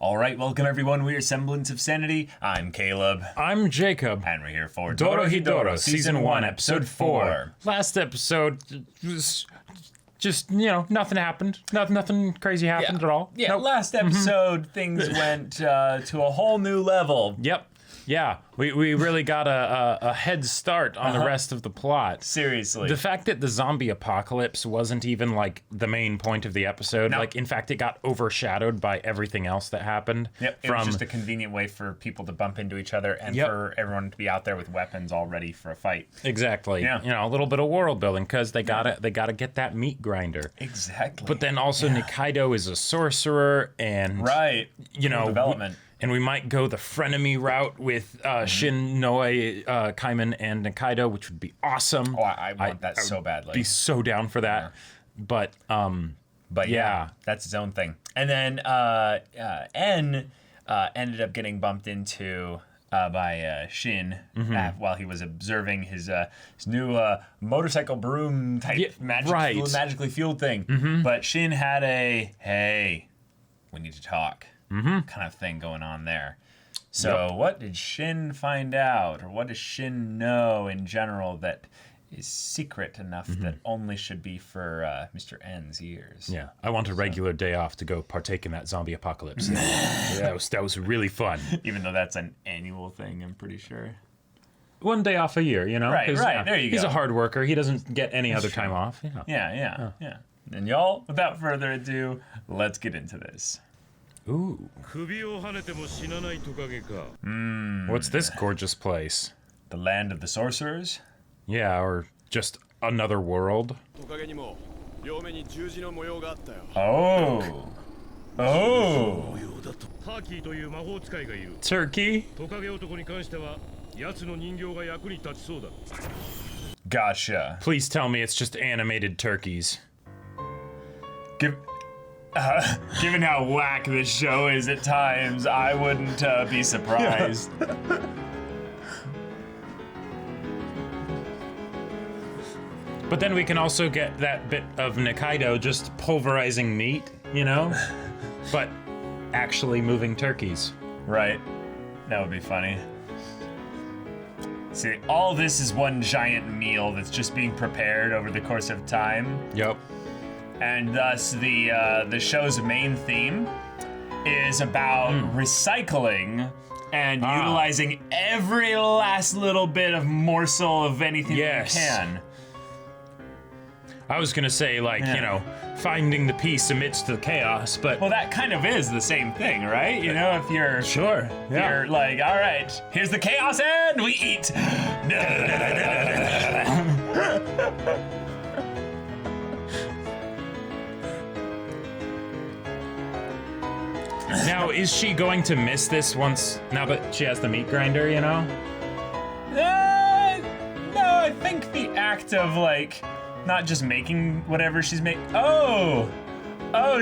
All right, welcome everyone. We are Semblance of Sanity. I'm Caleb. I'm Jacob. And we're here for Dorohedoro, Season 1, Episode 4. Last episode was just, nothing happened. Nothing crazy happened at all. Yeah, Nope. last episode, things went to a whole new level. Yep. Yeah, we really got a head start on the rest of the plot. Seriously. The fact that the zombie apocalypse wasn't even, the main point of the episode. No. In fact, it got overshadowed by everything else that happened. Yep, it was just a convenient way for people to bump into each other and for everyone to be out there with weapons all ready for a fight. Exactly. Yeah. A little bit of world building, because they gotta get that meat grinder. Exactly. But then also Nikaido is a sorcerer, and right. Development. And we might go the frenemy route with Shin, Noe, Kaiman, and Nikaido, which would be awesome. Oh, I want that so badly. Be so down for that. Yeah. But yeah, that's its own thing. And then N ended up getting bumped into by Shin while he was observing his new motorcycle broom type magically fueled thing. But Shin had a, hey, we need to talk. Kind of thing going on there. So what did Shin find out, or what does Shin know in general that is secret enough that only should be for Mr. N's ears? Yeah, I want a regular day off to go partake in that zombie apocalypse. that was really fun. Even though that's an annual thing, I'm pretty sure. One day off a year, Right, there you go. He's a hard worker. He doesn't get any other time off. Yeah. And y'all, without further ado, let's get into this. Ooh. What's this gorgeous place? The land of the sorcerers? Yeah, or just another world. Oh. Turkey? Gotcha. Please tell me it's just animated turkeys. Given how whack this show is at times, I wouldn't be surprised. But then we can also get that bit of Nikaido just pulverizing meat, but actually moving turkeys. Right. That would be funny. See, all this is one giant meal that's just being prepared over the course of time. Yep. And thus the show's main theme is about recycling and utilizing every last little bit of morsel of anything that you can. I was gonna say, finding the peace amidst the chaos, but... Well, that kind of is the same thing, right? If you're... Sure, You're like, all right, here's the chaos and we eat! Now, is she going to miss this now that she has the meat grinder, No, I think the act of, not just making whatever she's making. Oh,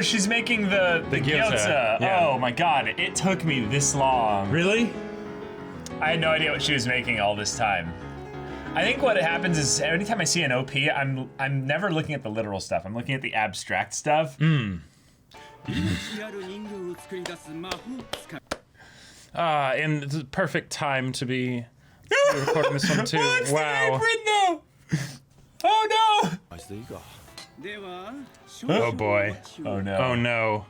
she's making the gyoza. Yeah. Oh my god, it took me this long. Really? I had no idea what she was making all this time. I think what happens is anytime I see an OP, I'm never looking at the literal stuff. I'm looking at the abstract stuff. And the perfect time to be recording this one too. Wow. Oh no! Oh boy. Oh no. Oh no.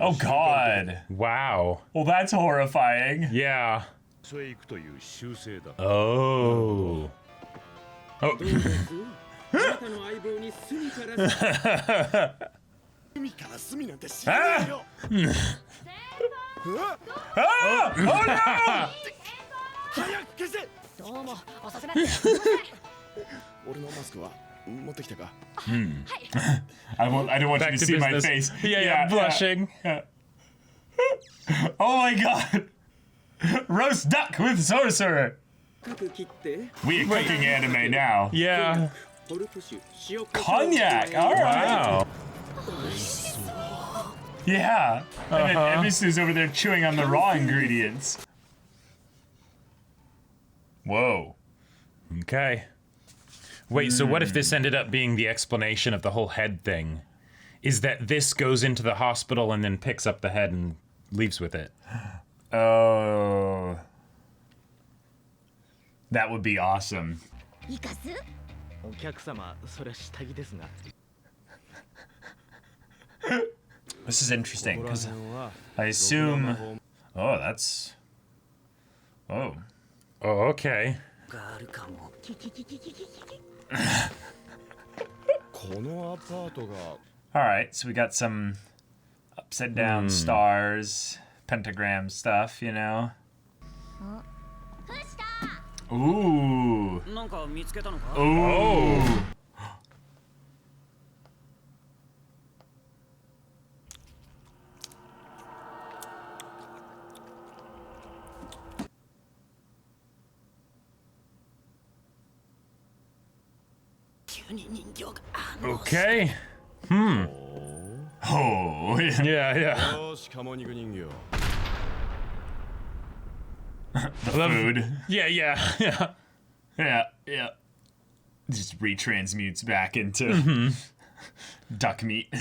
Oh god. Wow. Well, that's horrifying. Yeah. Oh. Oh. Oh no! I don't want you to see my face. Yeah, blushing. Yeah. Oh my god! Roast duck with sorcerer! We are cooking anime now. Yeah. Cognac! Alright! Wow. Yeah. And then Emisu's over there chewing on the raw ingredients. Whoa. Okay. Wait, so what if this ended up being the explanation of the whole head thing? is that this goes into the hospital and then picks up the head and leaves with it. Oh. That would be awesome. This is interesting, because I assume... Oh, that's... Oh. Oh, okay. Alright, so we got some upside down stars, pentagram stuff, you know? Ooh. Ooh. Okay. Oh, yeah. Yeah. The food. Yeah. Yeah. Just retransmutes back into duck meat.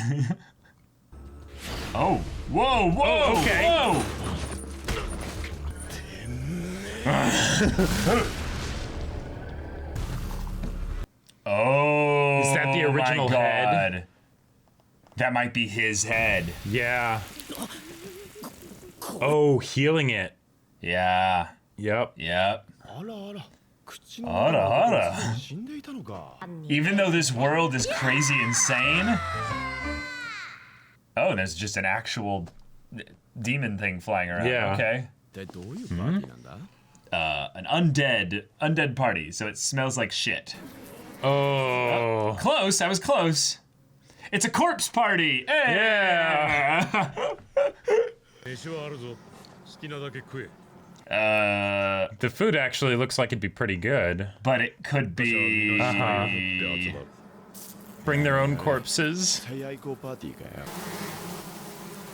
Oh, whoa, Oh, okay. whoa! Oh, Is that the original my God. head? That might be his head. Yeah. Oh, healing it. Yeah. Yep. Hara. Even though this world is crazy insane. Oh, there's just an actual demon thing flying around. Yeah. Okay. An undead party, so it smells like shit. Oh. Close, I was close. It's a corpse party. Hey! Yeah. The food actually looks like it'd be pretty good. But it could be. Bring their own corpses. Oh.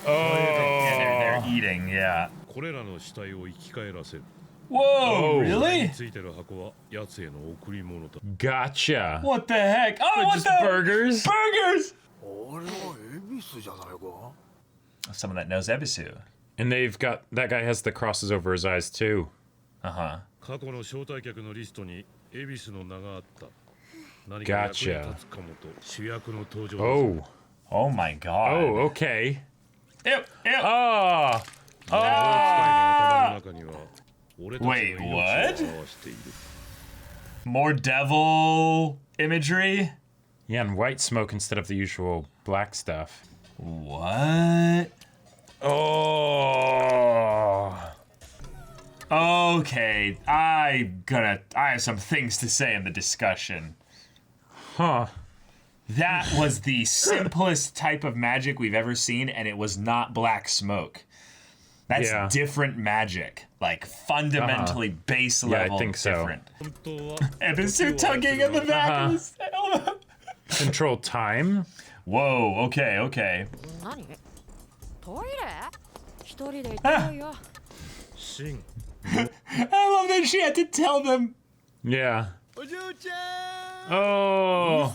Yeah, they're eating. Yeah. Whoa! Oh. Really? Gotcha. What the heck? Oh, what Just the burgers? burgers! Someone that knows Ebisu. And they've got, that guy has the crosses over his eyes too. Uh-huh. Gotcha. Oh. Oh my God. Oh, okay. Ew, ew. Oh. Wait, what? More devil imagery? Yeah, and white smoke instead of the usual black stuff. What? Oh. Okay, I have some things to say in the discussion. Huh. That was the simplest type of magic we've ever seen, and it was not black smoke. That's different magic. Like, fundamentally base level I think so. different. Ebisu tugging in the back of his helmet. Control time? Whoa, okay. I love that she had to tell them. Yeah. Oh.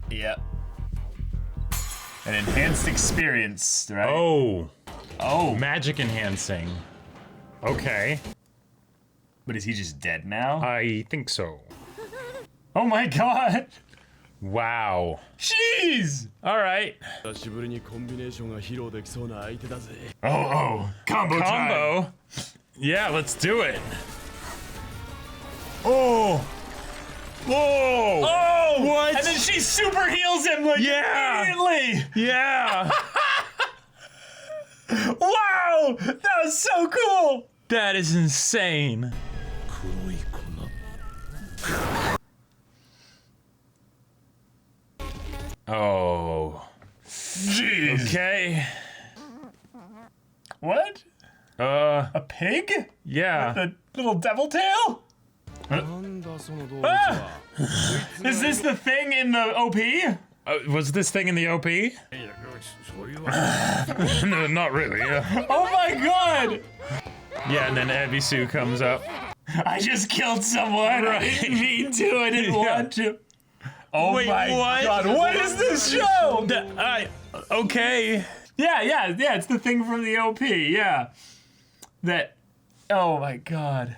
Yeah. An enhanced experience, right? Oh. Magic enhancing. Okay. But is he just dead now? I think so. Oh my God! Wow. Jeez! Alright. Oh, combo time! Combo? Yeah, let's do it. Oh! Whoa! Oh! What? And then she super heals him like immediately! Yeah! Wow! That was so cool! That is insane. Oh. Jeez. Okay. What? A pig? Yeah. The little devil tail? Ah! Is this the thing in the OP? Was this thing in the OP? No, not really. Yeah. Oh my God! Yeah, and then Ebisu comes up. I just killed someone. I didn't mean to. I didn't want to. Oh Wait, my what? god, what is this show? Okay. Yeah, it's the thing from the OP, yeah. That, oh my god.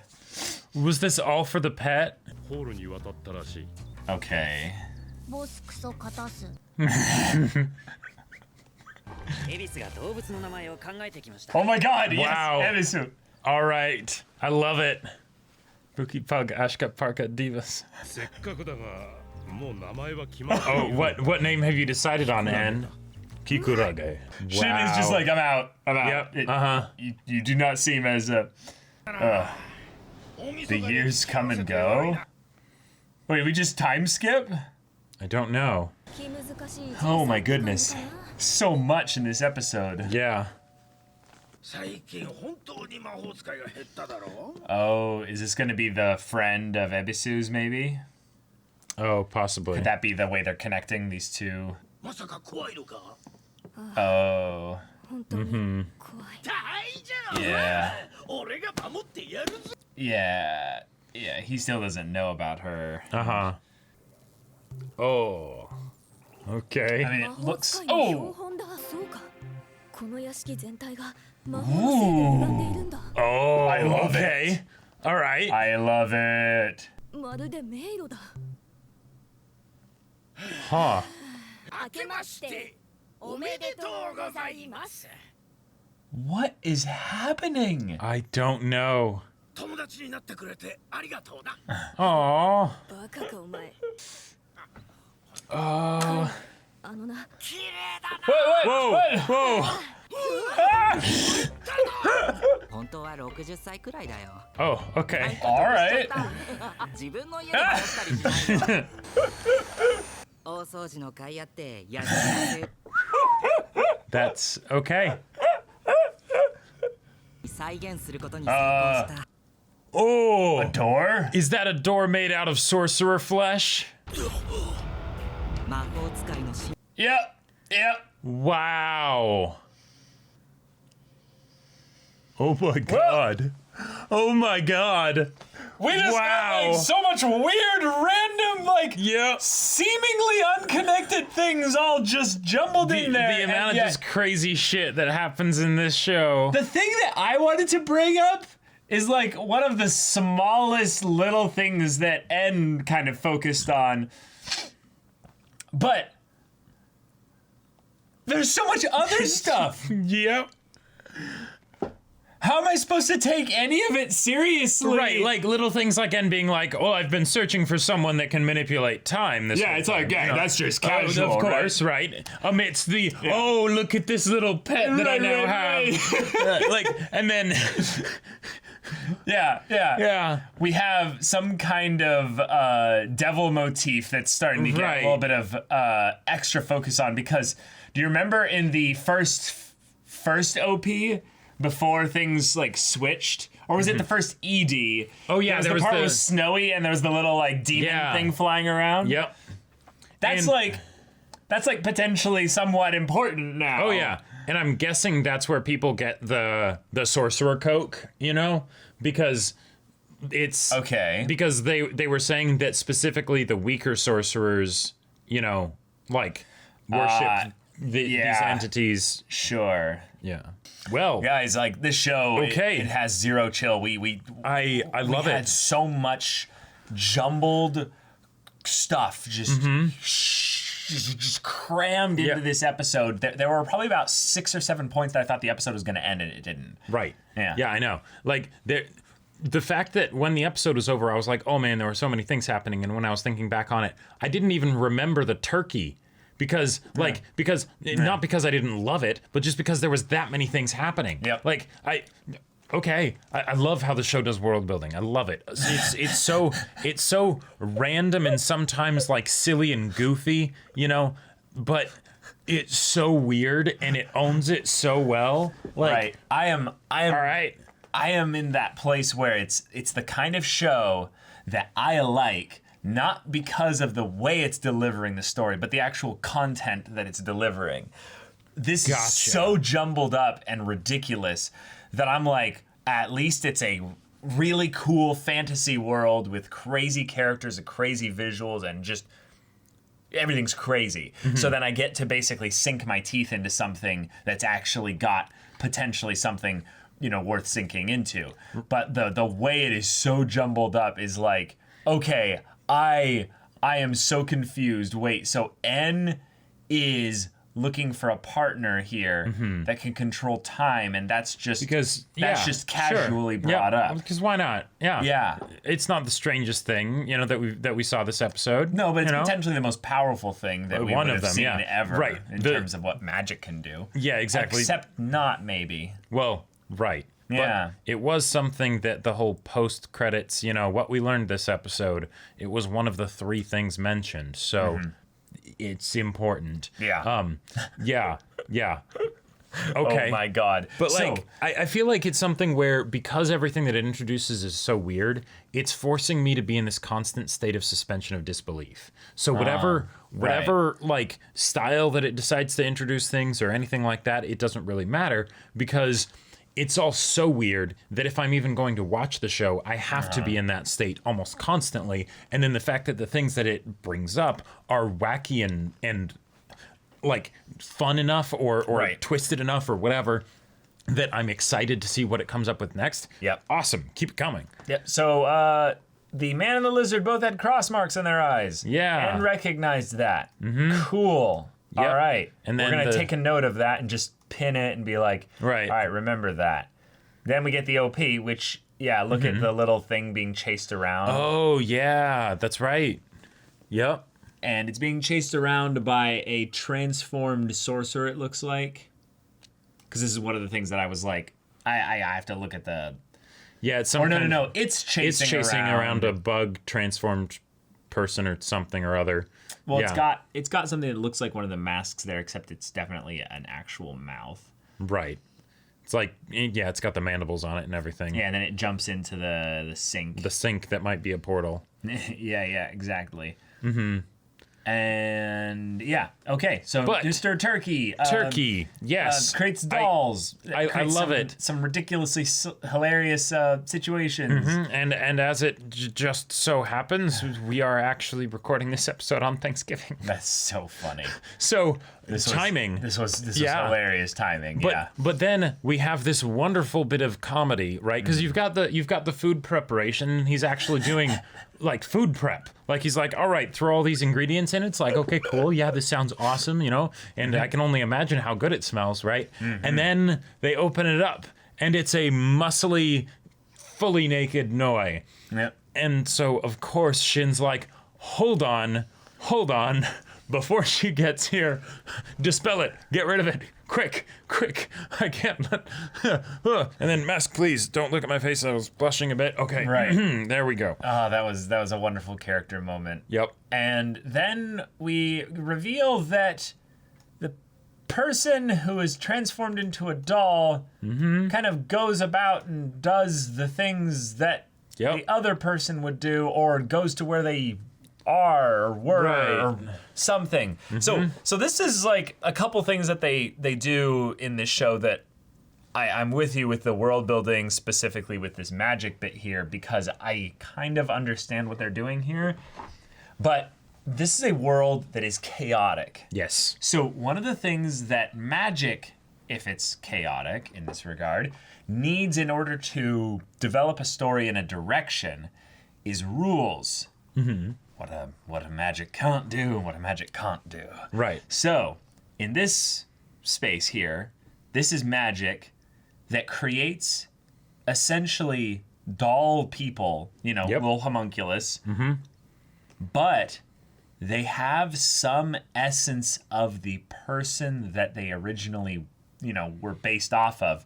Was this all for the pet? ホールに渡ったらしい。 Okay. ボスクソカタス。恵比寿が動物の名前を考えてきました。 Oh my god, Wow. yes, Ebisu. All right. I love it. Buki Pug Ashka Parka Divas. せっかくだが、もう名前は決まってい Oh, る。 what name have you decided on, Anne? Kikurage. Shin is just like, I'm out. Yep, It- uh-huh. You do not seem as the years come and go. Wait, we just time skip? I don't know. Oh my goodness. So much in this episode. Yeah. 最近本当に魔法使いが減っただろう。 Oh, is this gonna be the friend of Ebisu's maybe? Oh, possibly. Could that be the way they're connecting these two? まさか怖いのか。 Oh, 本当に怖い。大丈夫。 yeah. 俺が守ってやるぞ。 Yeah. Yeah, he still doesn't know about her. Uh-huh. Oh. Okay. I mean, 魔 it 法 looks. 使いの標 Oh! 本だ。そうか。この屋敷全体が魔法のせいで歪んでいるんだ。 Oh, I love okay. All right. I love it. まるで迷路だ。 Huh. 明けましておめでとうございます。 What is happening? I don't know. 友達になってくれてありがとうな。 Aw. バカかお前。 Oh. あのな。 綺麗だな。 Whoa. Whoa. 本当は60歳くらいだよ。 Oh, okay. Alright. 自分の家で守ったりしないの。大掃除の甲斐あってやってます。 That's okay. 再現することに成功した。 Oh. Door? Is that a door made out of sorcerer flesh? 魔法使いのし Yep. Wow. Oh my god. Oh my god. We just got Wow. like so much weird, random, like Yeah. seemingly unconnected things all just jumbled The, in there. the amount and of yet- just crazy shit that happens in this show. The thing that I wanted to bring up is like one of the smallest little things that N kind of focused on. But there's so much other stuff. Yep. How am I supposed to take any of it seriously? Right, like little things like N being like, "Oh, I've been searching for someone that can manipulate time." This Yeah, whole it's like, time," yeah, you know? that's just Oh, casual, of course, right? Amidst the, oh, look at this little pet that I Right, now right, have. Like, and then, Yeah. yeah. We have some kind of devil motif that's starting to get Right. a little bit of extra focus on, because do you remember in the first OP before things like switched, or was it the first ED? Oh, yeah, there there was was the part the- was snowy and there was the little like demon Yeah. thing flying around. Yep. That's And- like potentially somewhat important now. Oh yeah, and I'm guessing that's where people get the sorcerer coke, you know, because it's Okay. because they were saying that specifically the weaker sorcerers, you know, like worship these yeah. entities. Sure. Yeah. Well, Guys, like this show, Okay. it has zero chill. I love had it. so much jumbled stuff just crammed into Yeah. this episode. There were probably about 6 or 7 points that I thought the episode was going to end, and it didn't. Right. Yeah. Yeah, I know. Like the fact that when the episode was over, I was like, oh man, there were so many things happening. And when I was thinking back on it, I didn't even remember the turkey because not because I didn't love it, but just because there was that many things happening. Yep. Like I love how the show does world building. I love it. It's so random and sometimes like silly and goofy, you know, but it's so weird and it owns it so well. Like, Right. I am all right. I am in that place where it's the kind of show that I like, not because of the way it's delivering the story, but the actual content that it's delivering. This is so jumbled up and ridiculous that I'm like, at least it's a really cool fantasy world with crazy characters and crazy visuals and just everything's crazy. So then I get to basically sink my teeth into something that's actually got potentially something, worth sinking into. But the way it is so jumbled up is like, okay, I am so confused. Wait, so N is looking for a partner here that can control time, and that's just just casually brought up. Because why not? Yeah. It's not the strangest thing, that we saw this episode. No, but it's potentially the most powerful thing that we would have seen ever, right? In terms of what magic can do. Yeah, exactly. Except not maybe. Well, right. Yeah. But it was something that the whole post credits, what we learned this episode, it was one of the 3 things mentioned. So. It's important. Yeah. Yeah. Okay. Oh my God. But I feel like it's something where, because everything that it introduces is so weird, it's forcing me to be in this constant state of suspension of disbelief. So whatever like style that it decides to introduce things or anything like that, it doesn't really matter, because it's all so weird that if I'm even going to watch the show, I have to be in that state almost constantly. And then the fact that the things that it brings up are wacky and like fun enough or twisted enough or whatever, that I'm excited to see what it comes up with next. Yep. Awesome. Keep it coming. Yep. So the man and the lizard both had cross marks in their eyes. Yeah. And recognized that. Cool. Yep. All right. And then we're going to take a note of that and just pin it and be like, right. All right, remember that. Then we get the OP, which, look at the little thing being chased around. Oh, yeah, that's right. Yep. And it's being chased around by a transformed sorcerer, it looks like. Because this is one of the things that I was like, I have to look at the... Yeah, it's some no. It's chasing around a bug transformed person or something or other. Well, it's got something that looks like one of the masks there, except it's definitely an actual mouth. Right. It's like, it's got the mandibles on it and everything. Yeah, and then it jumps into the sink. The sink that might be a portal. yeah, exactly. And okay, so Mr. Turkey. Turkey, yes. Creates dolls. I love it. Some ridiculously hilarious situations. And as it just so happens, we are actually recording this episode on Thanksgiving. That's so funny. So timing. This was hilarious timing. But then we have this wonderful bit of comedy, right? Because you've got the food preparation. He's actually doing like food prep. Like he's like, all right, throw all these ingredients in. It's like, okay, cool. Yeah, this sounds awesome, and I can only imagine how good it smells, right? And then they open it up and it's a muscly, fully naked Noi. Yep. And so, of course, Shin's like, hold on. Before she gets here, dispel it. Get rid of it. Quick. I can't let... and then, mask, please. Don't look at my face. I was blushing a bit. Okay. Right. There we go. Oh, that was a wonderful character moment. Yep. And then we reveal that the person who is transformed into a doll kind of goes about and does the things that the other person would do, or goes to where they are or were or something. So this is like a couple things that they do in this show that I'm with you with the world building, specifically with this magic bit here, because I kind of understand what they're doing here. But this is a world that is chaotic. Yes. So one of the things that magic, if it's chaotic in this regard, needs in order to develop a story in a direction is rules. What a magic can't do and what a magic can't do. Right. So, in this space here, this is magic that creates essentially doll people, little homunculus, but they have some essence of the person that they originally, were based off of.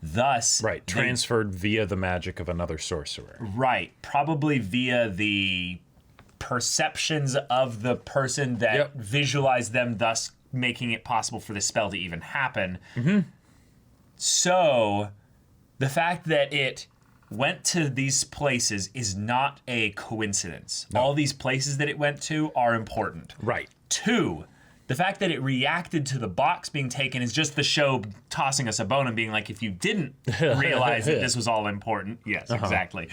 Thus, transferred via the magic of another sorcerer. Right, probably via the perceptions of the person that visualized them, thus making it possible for the spell to even happen. So, the fact that it went to these places is not a coincidence. No. All these places that it went to are important. Right. 2, the the fact that it reacted to the box being taken is just the show tossing us a bone and being like, if you didn't realize that this was all important, yes, exactly.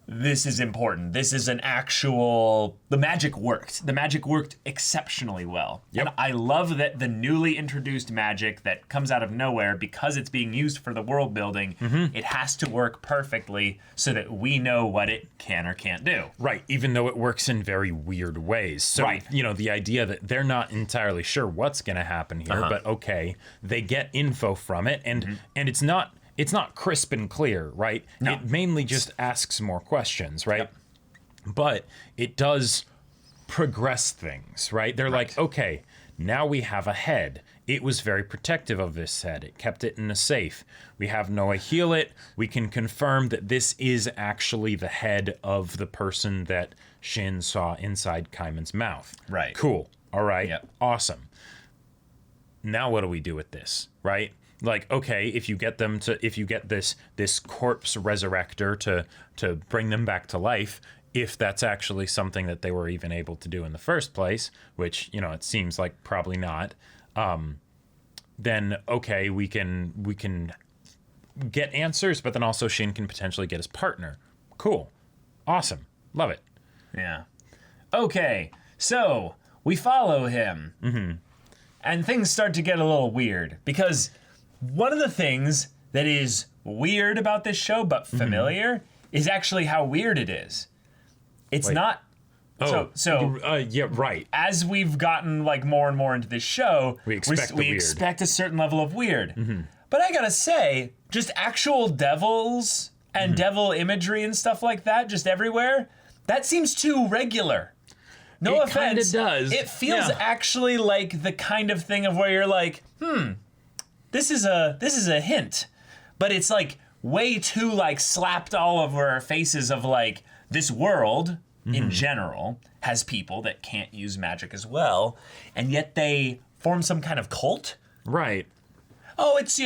This is important. This is an actual... The magic worked. The magic worked exceptionally well. Yep. And I love that the newly introduced magic that comes out of nowhere, because it's being used for the world building, it has to work perfectly so that we know what it can or can't do. Right, even though it works in very weird ways. So, Right. you know, the idea that they're not entirely sure what's going to happen here, but okay, they get info from it, and it's not crisp and clear, right? No. It mainly just asks more questions, right? But it does progress things, right? They're like, okay, now we have a head. It was very protective of this head. It kept it in a safe. We have Noah heal it. We can confirm that this is actually the head of the person that Shin saw inside Kaiman's mouth. Right. Cool. All right. Yep. Awesome. Now what do we do with this, right? Like, okay, if you get this corpse resurrector to bring them back to life, if that's actually something that they were even able to do in the first place, which, you know, it seems like probably not, then okay, we can get answers, but then also Shin can potentially get his partner. Cool. Awesome. Love it. Yeah. Okay, so we follow him. And things start to get a little weird, because one of the things that is weird about this show, but familiar, is actually how weird it is. It's not... Yeah, right. As we've gotten like more and more into this show, we weird. expect a certain level of weird. But I gotta say, just actual devils and devil imagery and stuff like that, just everywhere, that seems too regular. No It kinda offense. does. It feels Yeah. actually like the kind of thing of where you're like, this is a hint. But it's like way too like slapped all over our faces of like, this world in general has people that can't use magic as well, and yet they form some kind of cult. Right. Oh, it's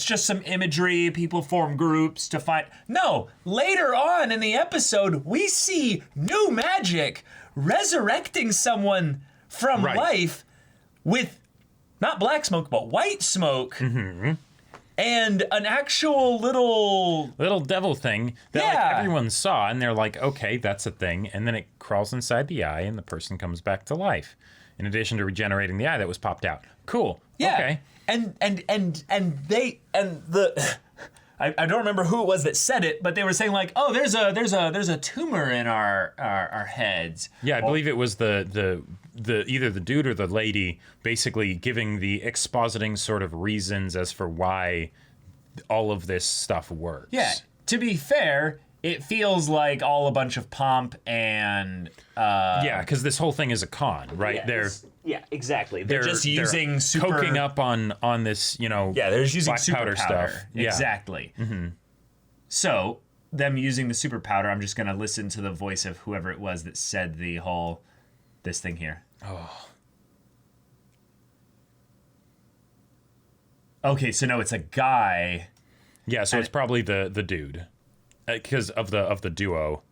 just some imagery. People form groups to fight. No, later on in the episode, we see new magic resurrecting someone from life with not black smoke, but white smoke. And an actual little devil thing that like everyone saw, and they're like, okay, that's a thing, and then it crawls inside the eye, and the person comes back to life. In addition to regenerating the eye that was popped out. Cool. Yeah. Okay. And I don't remember who it was that said it, but they were saying like, oh, there's a tumor in our heads. Yeah, I believe it was the either the dude or the lady basically giving the expositing sort of reasons as for why all of this stuff works. Yeah. To be fair, it feels like all a bunch of pomp and yeah, because this whole thing is a con, right? Yeah, exactly. They're just using super coking up on this, you know. Yeah, they're just using black super powder powder stuff. Yeah. Exactly. So them using the super powder, I'm just gonna listen to the voice of whoever it was that said this thing here. Oh. Okay, so no, it's a guy. Yeah, so it's probably the dude, because of the duo.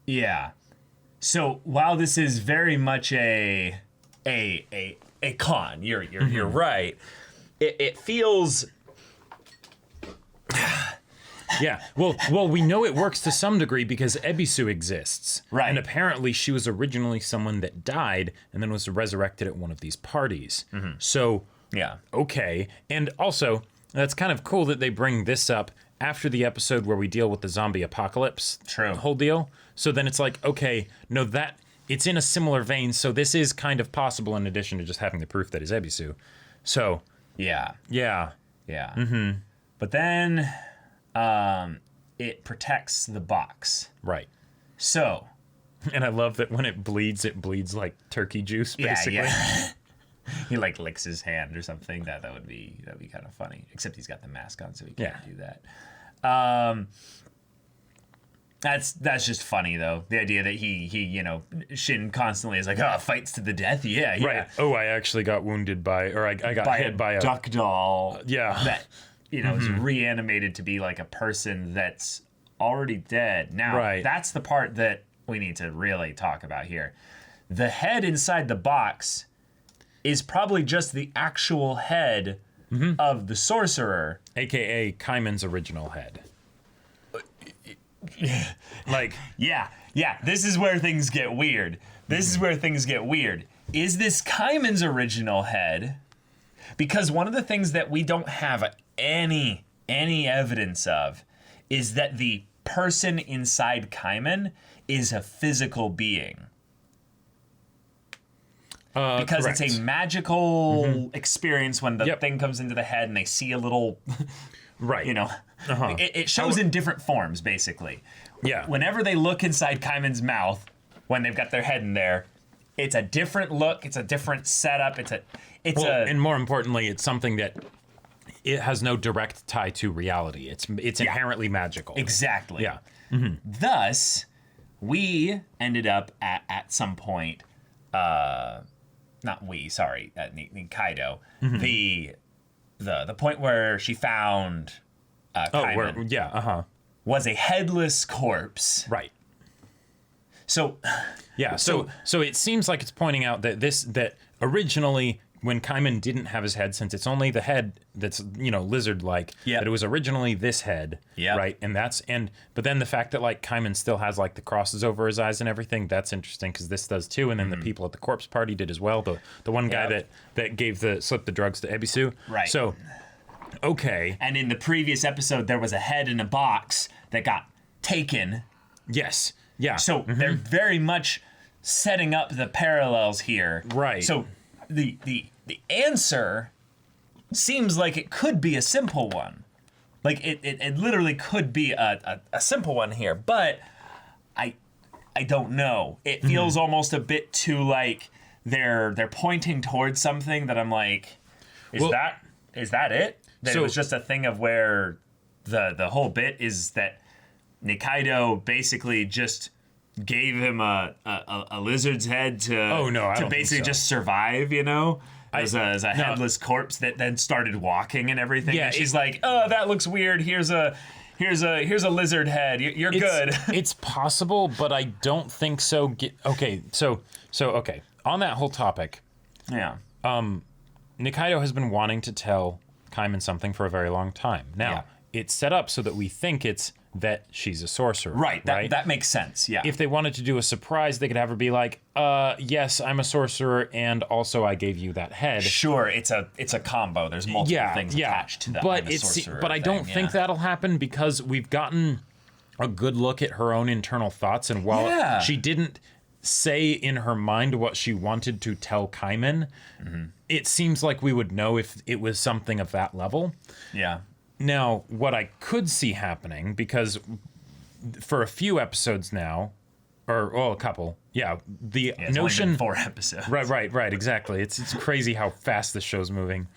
Yeah. So while this is very much a con, you're right. It feels. Yeah. Well, we know it works to some degree because Ebisu exists. Right. And apparently she was originally someone that died and then was resurrected at one of these parties. So, Yeah. okay. And also, that's kind of cool that they bring this up after the episode where we deal with the zombie apocalypse. True. Whole deal. So then it's like, okay, no, that it's in a similar vein. So this is kind of possible in addition to just having the proof that is Ebisu. So, Yeah. yeah. Yeah. But then it protects the box. Right. So. And I love that when it bleeds like turkey juice, basically. Yeah. He like licks his hand or something. That'd be kind of funny. Except he's got the mask on, so he can't do that. That's just funny though. The idea that he Shin constantly is like, oh, fights to the death. Yeah. Right. Oh, I actually got wounded by I got hit by a duck doll. Yeah. That is reanimated to be like a person that's already dead. Now, Right. that's the part that we need to really talk about here. The head inside the box is probably just the actual head of the sorcerer. AKA Kaiman's original head. Like, Yeah, this is where things get weird. Is this Kaiman's original head? Because one of the things that we don't have any evidence of is that the person inside Kaiman is a physical being. Because correct. it's a magical experience when the Yep. thing comes into the head and they see a little, right. it shows in different forms, basically. Yeah. Whenever they look inside Kaiman's mouth, when they've got their head in there, it's a different look, it's a different setup, And more importantly, it's something that it has no direct tie to reality. It's inherently magical. Exactly. Yeah. Thus, we ended up at some point, Nikaido, the point where she found Kaiman was a headless corpse. Right. So, Yeah. So it seems like it's pointing out that originally when Kaiman didn't have his head, since it's only the head that's lizard-like, Yep. but it was originally this head, Yep. right? But then the fact that like Kaiman still has like the crosses over his eyes and everything, that's interesting because this does too. And then the people at the corpse party did as well. The one guy Yep. that slipped the drugs to Ebisu, Right. So, okay, and in the previous episode, there was a head in a box that got taken. yes, yeah. So they're very much setting up the parallels here. Right. So the answer seems like it could be a simple one. Like it literally could be a simple one here, but I don't know. It feels almost a bit too like they're pointing towards something that I'm like, is that it? That it was just a thing of where the whole bit is that Nikaido basically just gave him a lizard's head to don't basically think so. just survive, as a headless corpse that then started walking and everything. Yeah, and she's like, oh, that looks weird. Here's a lizard head. You're good. It's possible, but I don't think so. Okay. On that whole topic, Yeah. Nikaido has been wanting to tell Kaiman something for a very long time. Now, Yeah. it's set up so that we think it's that she's a sorcerer. Right. That makes sense. Yeah. If they wanted to do a surprise, they could have her be like, yes, I'm a sorcerer, and also I gave you that head. Sure, it's a combo. There's multiple things attached to that. But I don't think that'll happen because we've gotten a good look at her own internal thoughts, and while she didn't say in her mind what she wanted to tell Kaiman, it seems like we would know if it was something of that level. Yeah. Now, what I could see happening, because for a few episodes now, a couple, the It's notion... only been 4 episodes. Right, exactly. It's crazy how fast this show's moving.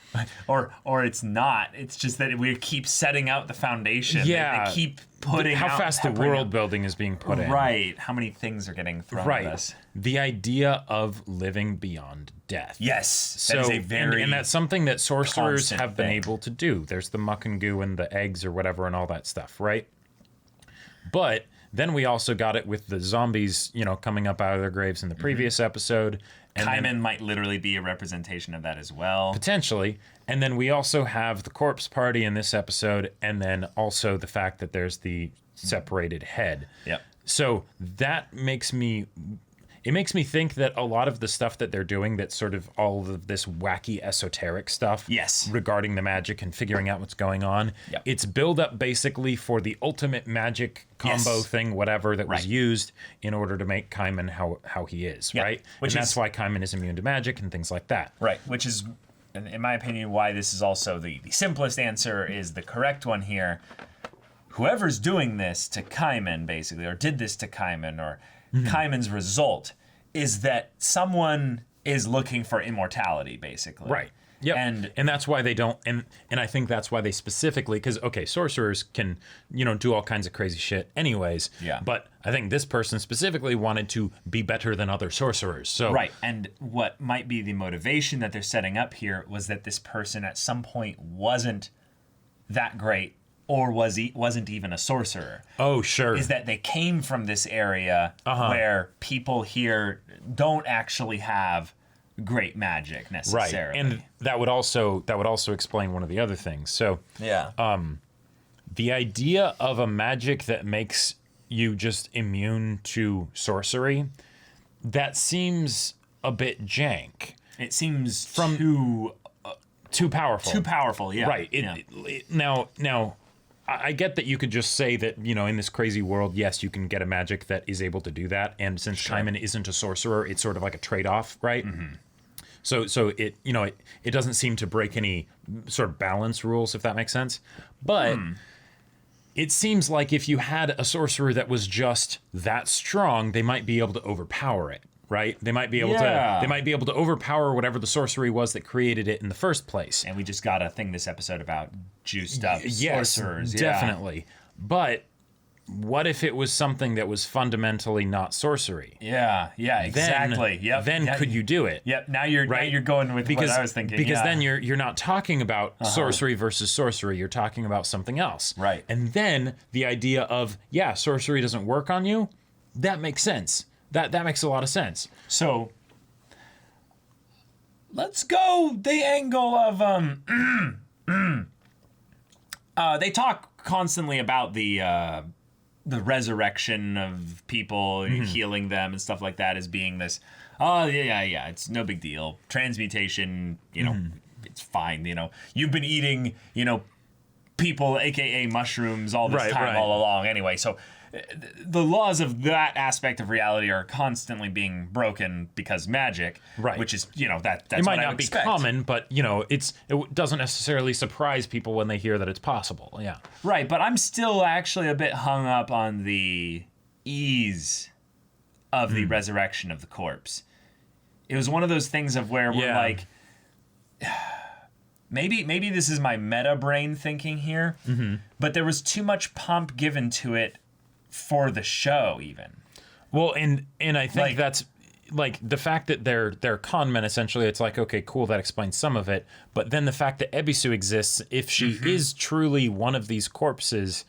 Or it's not. It's just that we keep setting out the foundation. Yeah. They keep putting how out, fast the peppering world out. building is being put in. Right. How many things are getting thrown at us. The idea of living beyond death. Yes. That is a very and that's something that sorcerers constant have been thing. able to do. There's the muck and goo and the eggs or whatever and all that stuff, right? But then we also got it with the zombies, coming up out of their graves in the previous episode. And Kaiman might literally be a representation of that as well. potentially. And then we also have the corpse party in this episode, and then also the fact that there's the separated head. Yep. So that makes me think that a lot of the stuff that they're doing, that's sort of all of this wacky esoteric stuff Yes. regarding the magic and figuring out what's going on, Yep. it's build up basically for the ultimate magic combo Yes. thing, whatever, that was Right. used in order to make Kaiman how he is, Yep. right? Which and that's is- why Kaiman is immune to magic and things like that. Right. Which is, in my opinion, why this is also the simplest answer is the correct one here. Whoever's doing this to Kaiman, basically, or did this to Kaiman, or Kaiman's result, is that someone is looking for immortality, basically. Right. Yep. And that's why they don't, and I think that's why they specifically, because sorcerers can do all kinds of crazy shit anyways. Yeah. But I think this person specifically wanted to be better than other sorcerers. So Right. And what might be the motivation that they're setting up here was that this person at some point wasn't that great or wasn't even a sorcerer. Oh, sure. Is that they came from this area where people here don't actually have great magic necessarily. Right. And that would also explain one of the other things. So yeah. the idea of a magic that makes you just immune to sorcery, that seems a bit jank. It seems too powerful. Too powerful, yeah. Right. Now, I get that you could just say that, in this crazy world, yes, you can get a magic that is able to do that. And since Kaiman isn't a sorcerer, it's sort of like a trade-off, right? Mm-hmm. So it it doesn't seem to break any sort of balance rules, if that makes sense. But it seems like if you had a sorcerer that was just that strong, they might be able to overpower it, right? They might be able to overpower whatever the sorcery was that created it in the first place. And we just got a thing this episode about juiced up sorcerers. Definitely. But what if it was something that was fundamentally not sorcery? Yeah, exactly. Then could you do it? Yep. Now you're going with what I was thinking. Because then you're not talking about sorcery versus sorcery. You're talking about something else. Right. And then the idea of sorcery doesn't work on you. That makes sense. That makes a lot of sense. So let's go the angle of they talk constantly about the resurrection of people, healing them and stuff like that as being this, it's no big deal. Transmutation, it's fine. You've been eating, people, aka mushrooms, all this time all along anyway. So the laws of that aspect of reality are constantly being broken because magic, which is, that's it might what I not would be expect. common, but it doesn't necessarily surprise people when they hear that it's possible. Yeah. Right, but I'm still actually a bit hung up on the ease of the resurrection of the corpse. It was one of those things of where we're like, maybe this is my meta brain thinking here, but there was too much pomp given to it for the show even. Well, and I think that's like the fact that they're con men, essentially. It's like, okay, cool, that explains some of it. But then the fact that Ebisu exists, if she is truly one of these corpses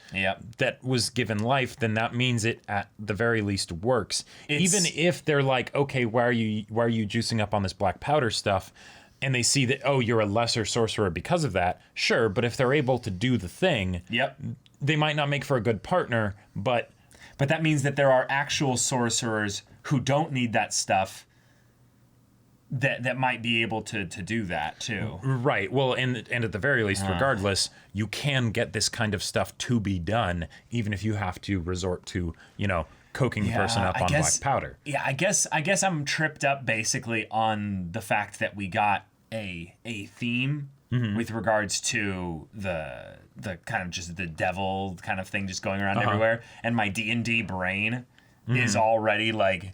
that was given life, then that means it at the very least works. Even if they're like, okay, why are you juicing up on this black powder stuff? And they see that, oh, you're a lesser sorcerer because of that. Sure, but if they're able to do the thing, they might not make for a good partner, but that means that there are actual sorcerers who don't need that stuff that might be able to do that too. Right. Well, and at the very least, regardless, you can get this kind of stuff to be done, even if you have to resort to, coking the person up on black powder. Yeah, I guess I'm tripped up basically on the fact that we got a theme with regards to the kind of just the devil kind of thing just going around everywhere, and my D&D brain is already like,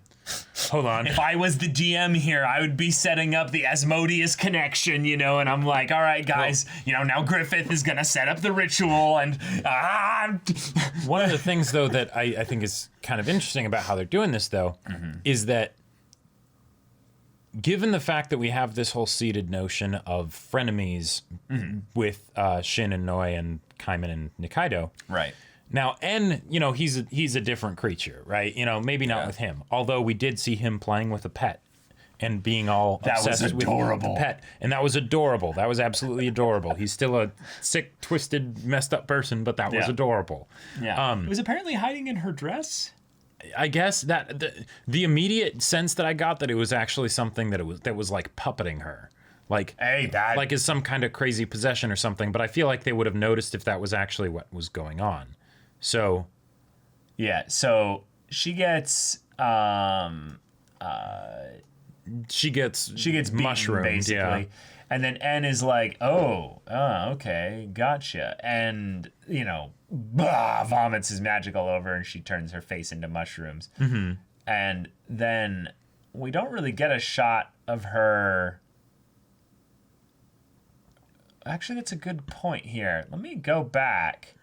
hold on, if I was the DM here, I would be setting up the Asmodeus connection, and I'm like, all right, guys, now Griffith is gonna set up the ritual, and one of the things though that I think is kind of interesting about how they're doing this though is that, given the fact that we have this whole seeded notion of frenemies with Shin and Noi and Kaiman and Nikaido. Right. Now, N, he's a different creature, right? Maybe not with him. Although we did see him playing with a pet and being all obsessed with the pet. And that was adorable. That was absolutely adorable. He's still a sick, twisted, messed up person, but that was adorable. Yeah. It was apparently hiding in her dress. I guess that the immediate sense that I got that it was actually something that was like puppeting her, like like as some kind of crazy possession or something. But I feel like they would have noticed if that was actually what was going on. So, yeah. So she gets mushroomed, basically. And then N is like, okay, gotcha. And, vomits his magic all over, and she turns her face into mushrooms. And then we don't really get a shot of her. Actually, that's a good point here. Let me go back.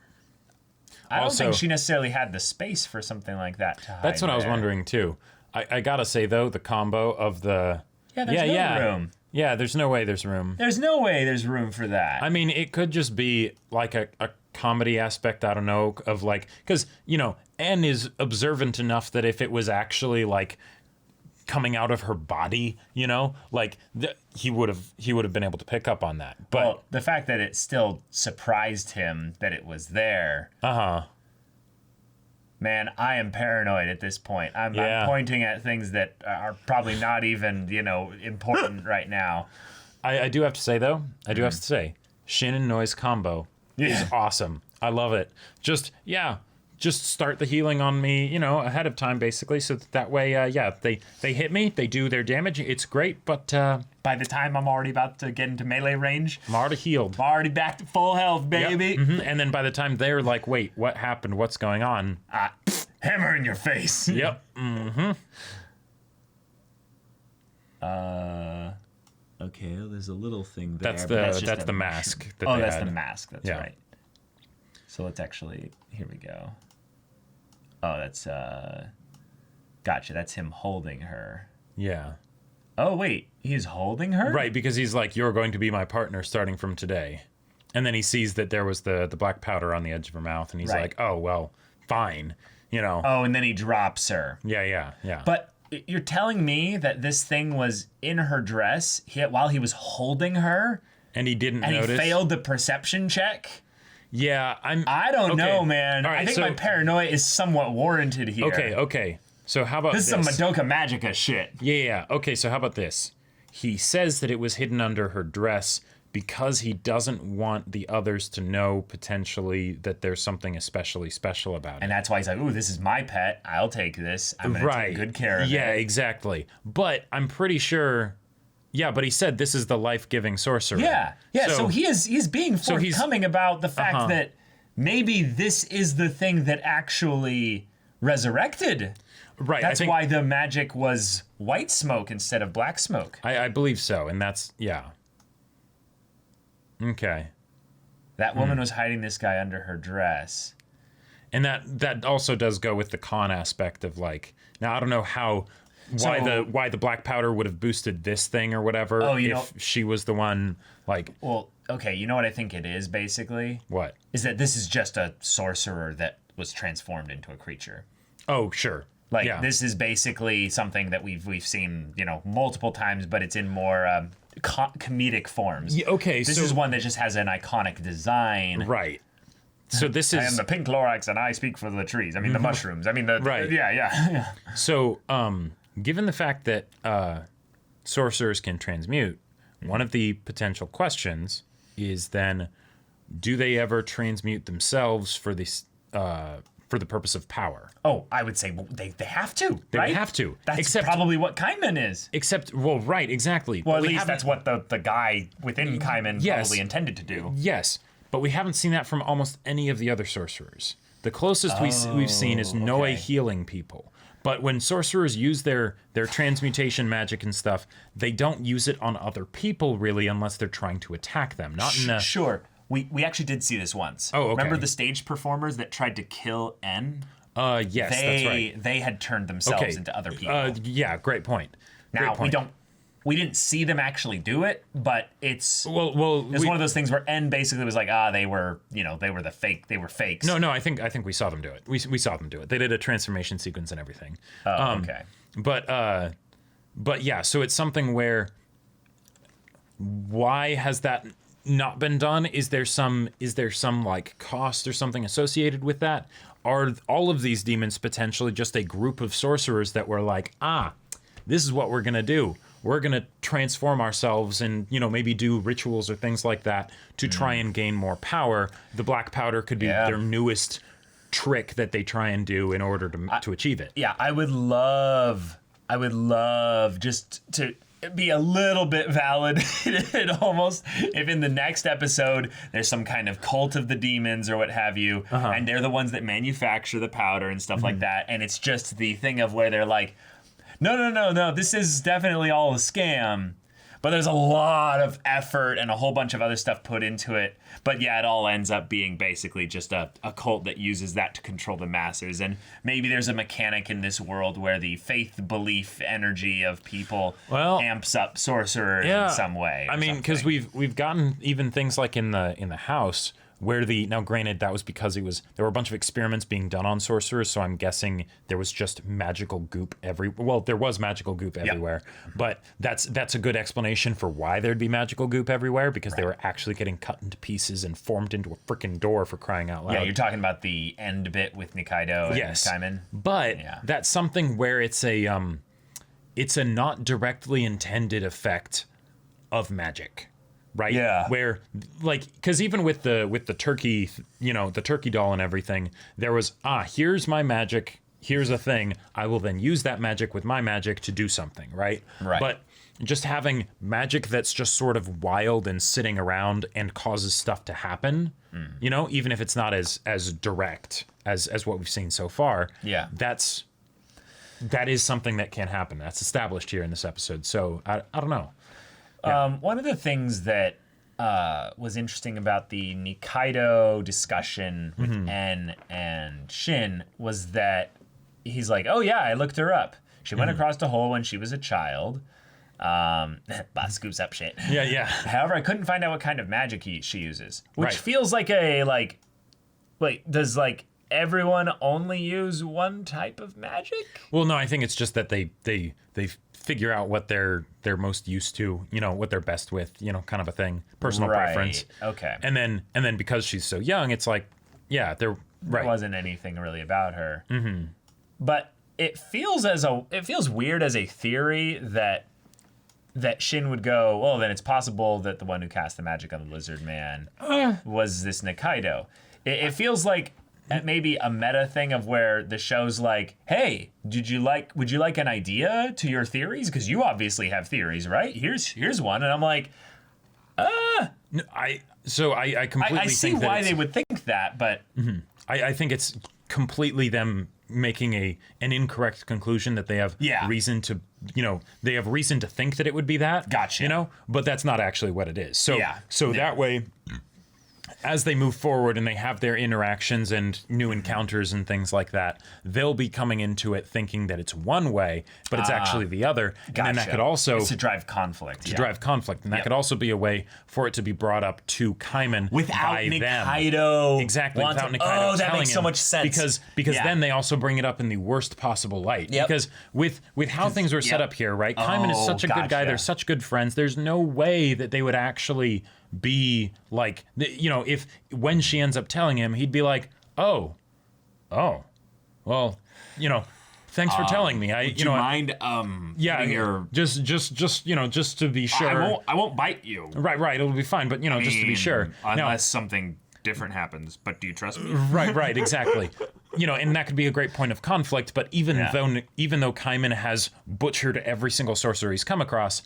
I don't think she necessarily had the space for something like that to hide. That's what I was wondering, too. I gotta say, though, the combo of the... Yeah, there's no room. Yeah, there's no way there's room. There's no way there's room for that. I mean, it could just be like a comedy aspect, I don't know, of like, because, you know, N is observant enough that if it was actually like coming out of her body, you know, like he would have been able to pick up on that. But well, the fact that it still surprised him that it was there. Man, I am paranoid at this point. I'm pointing at things that are probably not even, you know, important right now. I do have to say, though, Shin and Noise combo is awesome. I love it. Just start the healing on me, you know, ahead of time, basically, so that way, they hit me, they do their damage, it's great, but by the time I'm already about to get into melee range, I'm already healed. I'm already back to full health, baby. Yep. And then by the time they're like, wait, what happened? What's going on? Hammer in your face. Yep. Okay, well, there's a little thing there. That's the mask. That's the mask. That's Yeah. right. So let's actually, here we go. Oh, that's, gotcha. That's him holding her. Yeah. Oh, wait, he's holding her? Right, because he's like, you're going to be my partner starting from today. And then he sees that there was the black powder on the edge of her mouth, and he's like, oh, well, fine, you know. Oh, and then he drops her. Yeah. But you're telling me that this thing was in her dress while he was holding her? And he didn't and notice? And he failed the perception check? Yeah, I don't know, man. Right, I think my paranoia is somewhat warranted here. Okay. So how about this? This is some Madoka Magica shit. Yeah. Okay, so how about this? He says that it was hidden under her dress because he doesn't want the others to know potentially that there's something especially special about it. And that's why he's like, ooh, this is my pet. I'll take this. I'm going to take good care of it. Yeah, exactly. But I'm pretty sure... Yeah, but he said this is the life-giving sorcerer. Yeah. So he's being forthcoming about the fact that maybe this is the thing that actually resurrected. Right. That's why the magic was white smoke instead of black smoke. I believe so, and that's Okay. That woman was hiding this guy under her dress. And that also does go with the con aspect of like, now I don't know why the black powder would have boosted this thing or whatever if she was the one like. Well, okay, you know what I think it is basically? What? Is that this is just a sorcerer that was transformed into a creature. Oh, sure. Like this is basically something that we've seen, you know, multiple times, but it's in more comedic forms. Yeah, okay, this is one that just has an iconic design. Right. So this is... I am the pink Lorax and I speak for the trees. I mean, the mushrooms. I mean, the... Right. Yeah. So, given the fact that sorcerers can transmute, one of the potential questions is then, do they ever transmute themselves for the purpose of power? Oh, I would say they have to, They right? would have to. That's probably what Kaiman is. Right, exactly. Well, at least that's what the guy within Kaiman probably intended to do. Yes, but we haven't seen that from almost any of the other sorcerers. The closest we've seen is Noe healing people. But when sorcerers use their transmutation magic and stuff, they don't use it on other people, really, unless they're trying to attack them. Not in a... Sure. We actually did see this once. Oh, okay. Remember the stage performers that tried to kill N? Yes, that's right. They had turned themselves into other people. Yeah, great point. Now, we didn't see them actually do it, but it's one of those things where N basically was like, they were the fake, they were fakes. No, I think we saw them do it. We saw them do it. They did a transformation sequence and everything. Oh, okay. But yeah, so it's something where why has that not been done? Is there some like cost or something associated with that? Are all of these demons potentially just a group of sorcerers that were like, this is what we're gonna do. We're going to transform ourselves and, maybe do rituals or things like that to try and gain more power. The black powder could be their newest trick that they try and do in order to achieve it. Yeah, I would love just to be a little bit validated almost if in the next episode there's some kind of cult of the demons or what have you, and they're the ones that manufacture the powder and stuff like that, and it's just the thing of where they're like, No, this is definitely all a scam. But there's a lot of effort and a whole bunch of other stuff put into it. But yeah, it all ends up being basically just a cult that uses that to control the masses. And maybe there's a mechanic in this world where the faith, belief, energy of people amps up sorcerers in some way. I mean, because we've gotten even things like in the house now granted that was because there were a bunch of experiments being done on sorcerers, so I'm guessing there was just magical goop there was magical goop everywhere, but that's a good explanation for why there'd be magical goop everywhere, because they were actually getting cut into pieces and formed into a freaking door, for crying out loud. Yeah, you're talking about the end bit with Nikaido and Kaiman. But that's something where it's a not directly intended effect of magic, right? Yeah. Where, like, because even with the turkey, the turkey doll and everything, there was, here's my magic, here's a thing, I will then use that magic with my magic to do something, right? Right. But just having magic that's just sort of wild and sitting around and causes stuff to happen, even if it's not as direct as what we've seen so far. Yeah. That is something that can happen. That's established here in this episode. So I don't know. One of the things that was interesting about the Nikaido discussion with En and Shin was that he's like, oh yeah, I looked her up. She went across the hole when she was a child. Boss scoops up shit. Yeah. However, I couldn't find out what kind of magic she uses, which Right. feels like wait, does everyone only use one type of magic? Well, no, I think it's just that they figure out what they're most used to, what they're best with, kind of a thing, personal preference. Okay. And then because she's so young, it's like, yeah, they're right. There wasn't anything really about her. Mm-hmm. But it feels weird as a theory that Shin would go, well, then it's possible that the one who cast the magic on the lizard man was this Nikaido. It feels like maybe a meta thing of where the show's like, hey, would you like an idea to your theories? Because you obviously have theories, right? Here's one. And I'm like, No, I completely I see think that why they would think that, but I think it's completely them making an incorrect conclusion that they have reason to, they have reason to think that it would be that. Gotcha. But that's not actually what it is. So Yeah. That way, as they move forward and they have their interactions and new encounters and things like that, they'll be coming into it thinking that it's one way, but it's actually the other. gotcha. And then that could also It's to drive conflict. drive conflict, and that could also be a way for it to be brought up to Kaiman Without by them. Nikaido. Exactly. Without Nikaido that telling makes so him. much sense. Because Yeah. then they also bring it up in the worst possible light. Yep. Because with how things were set up here, right? Kaiman is such a good guy. Gotcha. They're such good friends. There's no way that they would actually be like, if when she ends up telling him, he'd be like, oh, well, thanks for telling me. Would you mind yeah, your just to be sure. I won't bite you. Right, it'll be fine, but just to be sure. Unless something different happens, but do you trust me? Right, exactly. And that could be a great point of conflict, but even though Kaiman has butchered every single sorcerer he's come across,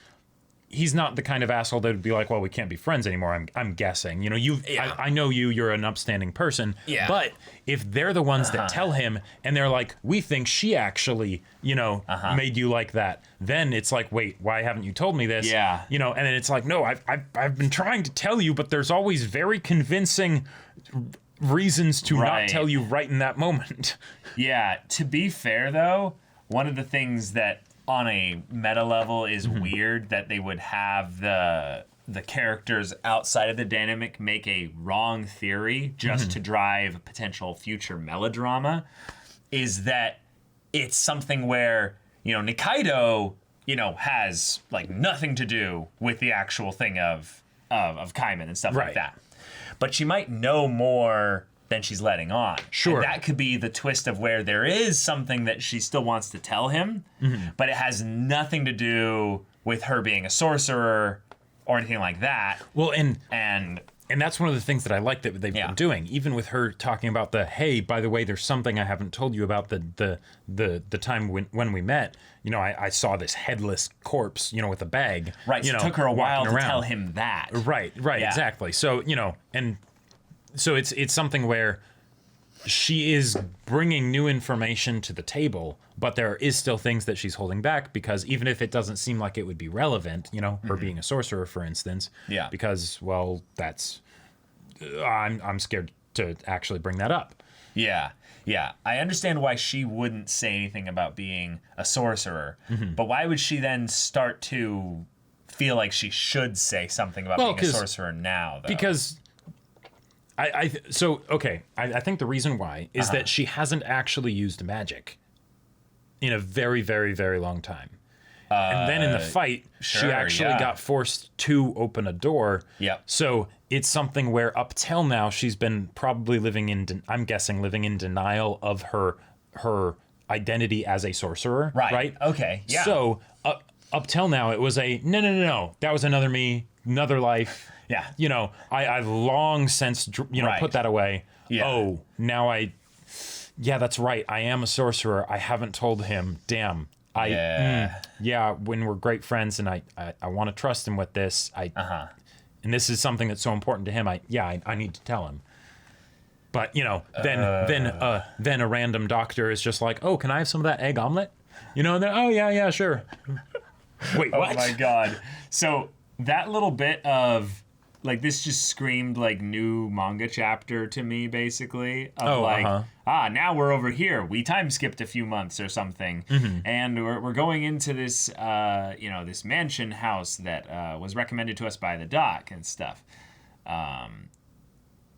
he's not the kind of asshole that would be like, well, we can't be friends anymore. I'm guessing. I know you're an upstanding person. Yeah. But if they're the ones that tell him and they're like, we think she actually, made you like that, then it's like, wait, why haven't you told me this? Yeah. And then it's like, no, I've been trying to tell you, but there's always very convincing reasons to not tell you right in that moment. Yeah. To be fair, though, one of the things that on a meta level is weird that they would have the characters outside of the dynamic make a wrong theory just to drive potential future melodrama is that it's something where, Nikaido, has like nothing to do with the actual thing of Kaiman and stuff like that. But she might know more than she's letting on. Sure. And that could be the twist of where there is something that she still wants to tell him, but it has nothing to do with her being a sorcerer or anything like that. Well, and that's one of the things that I like that they've been doing, even with her talking about hey, by the way, there's something I haven't told you about the time when we met. I saw this headless corpse, with a bag. Right. So it took her a while to tell him that. Right. Yeah. Exactly. So, and so it's something where she is bringing new information to the table, but there is still things that she's holding back because even if it doesn't seem like it would be relevant, her being a sorcerer, for instance, because, well, that's, I'm scared to actually bring that up. Yeah. I understand why she wouldn't say anything about being a sorcerer, but why would she then start to feel like she should say something about being a sorcerer now, though? Because I think the reason why is that she hasn't actually used magic in a very, very, very long time. And then in the fight, she sure, actually yeah. got forced to open a door. Yep. So it's something where up till now she's been probably living in denial of her identity as a sorcerer. Right. Okay. Yeah. So up till now it was a no. That was another me, another life. Yeah. You know, I've long since Right. put that away. Yeah. Oh, now yeah, that's right. I am a sorcerer. I haven't told him. Damn. When we're great friends and I want to trust him with this. And this is something that's so important to him. I need to tell him. But, then a random doctor is just like, "Oh, can I have some of that egg omelet?" You know, and then, "Oh, yeah, sure." Wait, what? Oh my God. So that little bit of like this just screamed like new manga chapter to me, basically. Of now we're over here. We time skipped a few months or something, and we're going into this this mansion house that was recommended to us by the doc and stuff.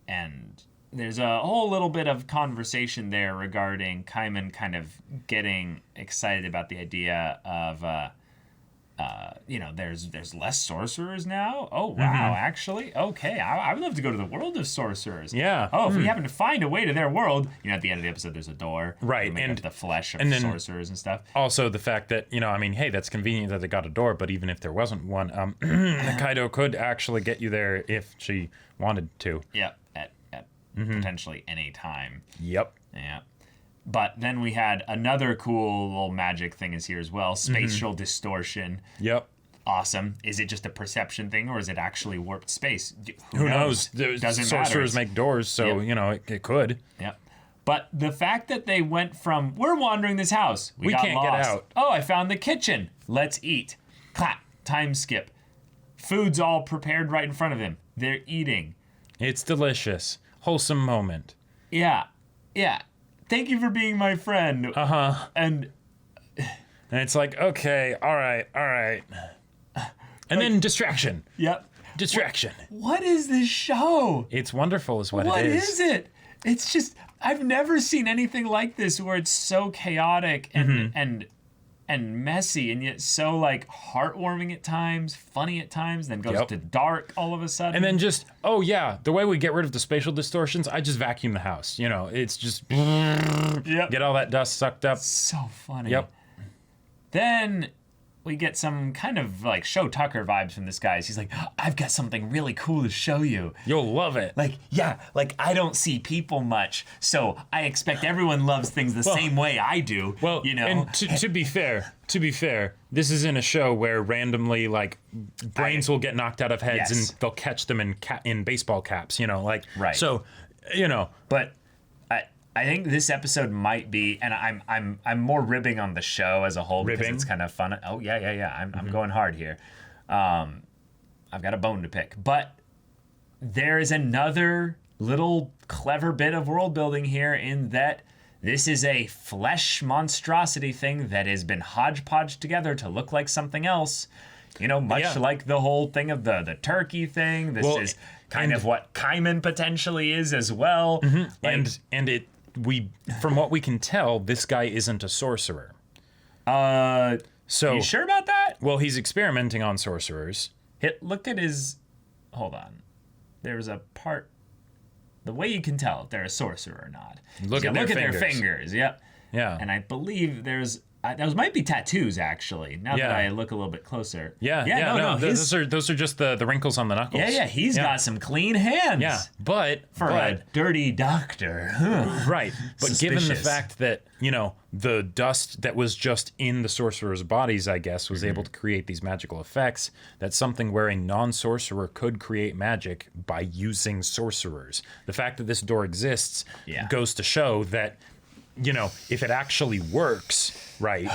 And there's a whole little bit of conversation there regarding Kaiman kind of getting excited about the idea of there's less sorcerers now. Oh wow, actually, okay. I would love to go to the world of sorcerers. Yeah. Oh, if we happen to find a way to their world, at the end of the episode, there's a door. Right, and the flesh of then sorcerers and stuff. Also, the fact that hey, that's convenient that they got a door. But even if there wasn't one, Kaido could actually get you there if she wanted to. Yep. At potentially any time. Yep. Yeah. But then we had another cool little magic thing is here as well. Spatial distortion. Yep. Awesome. Is it just a perception thing or is it actually warped space? Who knows? Doesn't sorcerers matter. make doors, so, it could. Yep. But the fact that they went from, we're wandering this house. We got can't lost. get out. Oh, I found the kitchen. Let's eat. Clap. Time skip. Food's all prepared right in front of him. They're eating. It's delicious. Wholesome moment. Yeah. Yeah. Thank you for being my friend. And it's like, okay, all right. And then distraction. Yep. Distraction. What is this show? It's wonderful is what it is. What is it? It's just, I've never seen anything like this where it's so chaotic and messy and yet so like heartwarming at times, funny at times, then goes to dark all of a sudden. And then just, the way we get rid of the spatial distortions, I just vacuum the house. It's just get all that dust sucked up. So funny. Yep. Then we get some kind of like Show Tucker vibes from this guy. He's like, I've got something really cool to show you. You'll love it. Like I don't see people much, so I expect everyone loves things the same way I do. Well, and to be fair, this is in a show where randomly like brains will get knocked out of heads and they'll catch them in baseball caps. Right. So, But I think this episode might be, and I'm more ribbing on the show as a whole because it's kind of fun. Oh yeah. I'm going hard here. I've got a bone to pick, but there is another little clever bit of world building here in that this is a flesh monstrosity thing that has been hodgepodged together to look like something else. Much like the whole thing of the turkey thing. This is kind of what Kaiman potentially is as well. From what we can tell, this guy isn't a sorcerer. So you sure about that? Well, he's experimenting on sorcerers. Look at his. Hold on. There's a part. The way you can tell if they're a sorcerer or not. Look at their fingers. Yep. Yeah. And I believe there's. Those might be tattoos, actually. Now that I look a little bit closer. No. Those are just the wrinkles on the knuckles. Yeah. He's got some clean hands. Yeah, but a dirty doctor. Right. But Suspicious. Given the fact that the dust that was just in the sorcerers' bodies, I guess, was able to create these magical effects. That's something where a non-sorcerer could create magic by using sorcerers. The fact that this door exists goes to show that. If it actually works, right,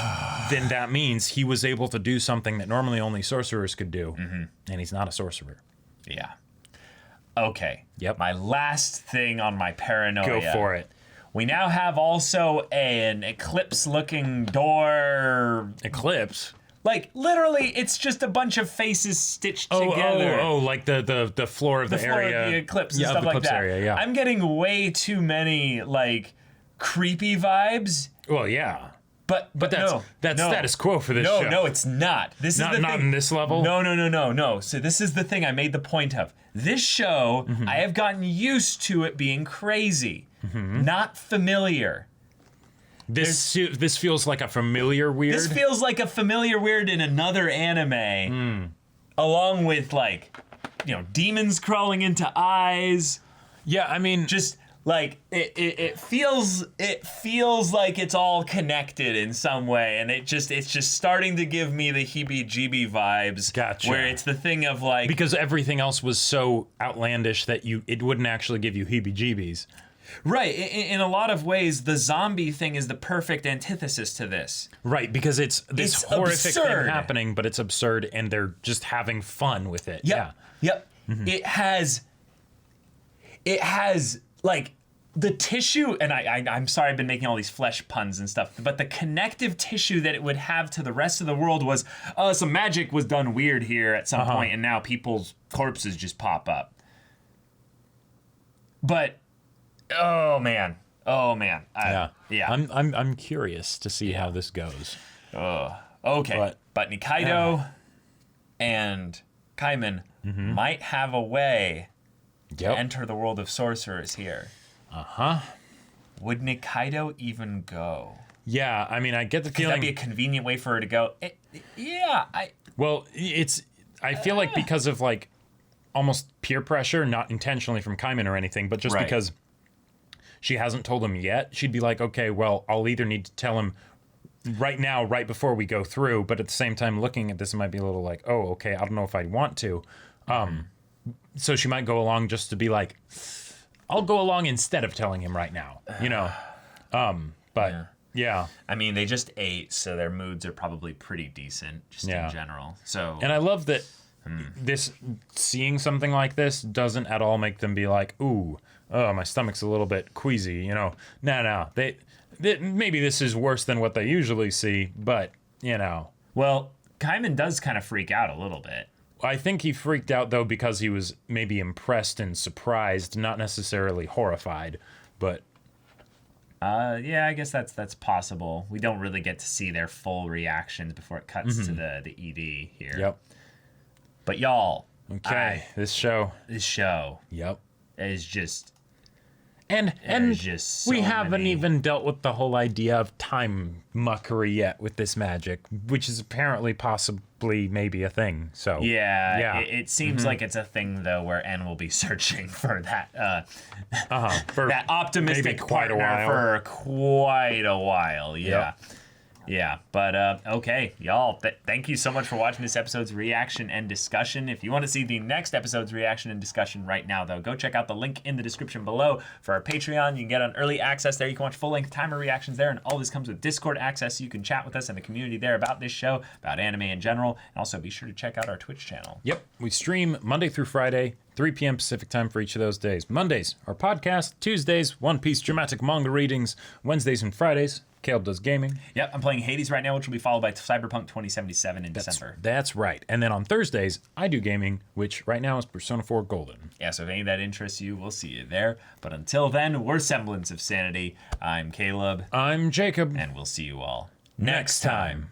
then that means he was able to do something that normally only sorcerers could do, and he's not a sorcerer. Yeah. Okay. Yep. My last thing on my paranoia. Go for it. We now have also an eclipse-looking door. Eclipse? Like literally, it's just a bunch of faces stitched together. Like the floor of the floor area. of the eclipse and Yeah, of stuff the like eclipse that. area, yeah. I'm getting way too many like creepy vibes. Well, yeah. But that's no. status quo for this show. No, it's not. This Not is the not thing. in this level. No. So this is the thing I made the point of. This show, I have gotten used to it being crazy, not familiar. This feels like a familiar weird. This feels like a familiar weird in another anime, along with like, demons crawling into eyes. Yeah, I mean, Just like it feels like it's all connected in some way, and it's just starting to give me the heebie-jeebie vibes. Gotcha. Where it's the thing of like, because everything else was so outlandish that it wouldn't actually give you heebie-jeebies. right, in a lot of ways, the zombie thing is the perfect antithesis to this. Right, because it's this It's horrific absurd. thing happening, but it's absurd, and they're just having fun with it. Yeah. Yep. It has like the tissue, and I'm sorry I've been making all these flesh puns and stuff, but the connective tissue that it would have to the rest of the world was, some magic was done weird here at some point, and now people's corpses just pop up. But, oh man. Yeah. Yeah. I'm curious to see how this goes. Okay. But Nikaido and Kaiman might have a way to enter the world of sorcerers here. Would Nikaido even go? Yeah, I mean, I get the Could feeling. that be a convenient way for her to go? Well, I feel like because of like almost peer pressure, not intentionally from Kaiman or anything, but just Right. because she hasn't told him yet, she'd be like, okay, well, I'll either need to tell him right now, right before we go through, but at the same time, looking at this, it might be a little like, oh, okay, I don't know if I want to. So she might go along just to be like, I'll go along instead of telling him right now, But yeah. I mean, they just ate, so their moods are probably pretty decent, just in general. So, and I love that seeing something like this doesn't at all make them be like, ooh, oh, my stomach's a little bit queasy, No, they maybe this is worse than what they usually see, but well, Kaiman does kind of freak out a little bit. I think he freaked out though because he was maybe impressed and surprised, not necessarily horrified, but yeah, I guess that's possible. We don't really get to see their full reactions before it cuts to the ED here. Yep. But y'all, Okay, this show is just And There's just so we haven't many- even dealt with the whole idea of time muckery yet with this magic, which is apparently possibly maybe a thing. So yeah. It seems like it's a thing though, where N will be searching for that for that optimistic maybe quite a partner while. for quite a while. Yeah. Yep. Yeah, but okay, y'all, thank you so much for watching this episode's reaction and discussion. If you want to see the next episode's reaction and discussion right now, though, go check out the link in the description below for our Patreon. You can get on early access there. You can watch full-length timer reactions there, and all this comes with Discord access, so you can chat with us in the community there about this show, about anime in general, and also be sure to check out our Twitch channel. Yep, we stream Monday through Friday, 3 p.m. Pacific time for each of those days. Mondays, our podcast. Tuesdays, One Piece dramatic manga readings. Wednesdays and Fridays, Caleb does gaming. Yep, I'm playing Hades right now, which will be followed by Cyberpunk 2077 in December. That's right. And then on Thursdays, I do gaming, which right now is Persona 4 Golden. Yeah, so if any of that interests you, we'll see you there. But until then, we're Semblance of Sanity. I'm Caleb, I'm Jacob. and we'll see you all Next time.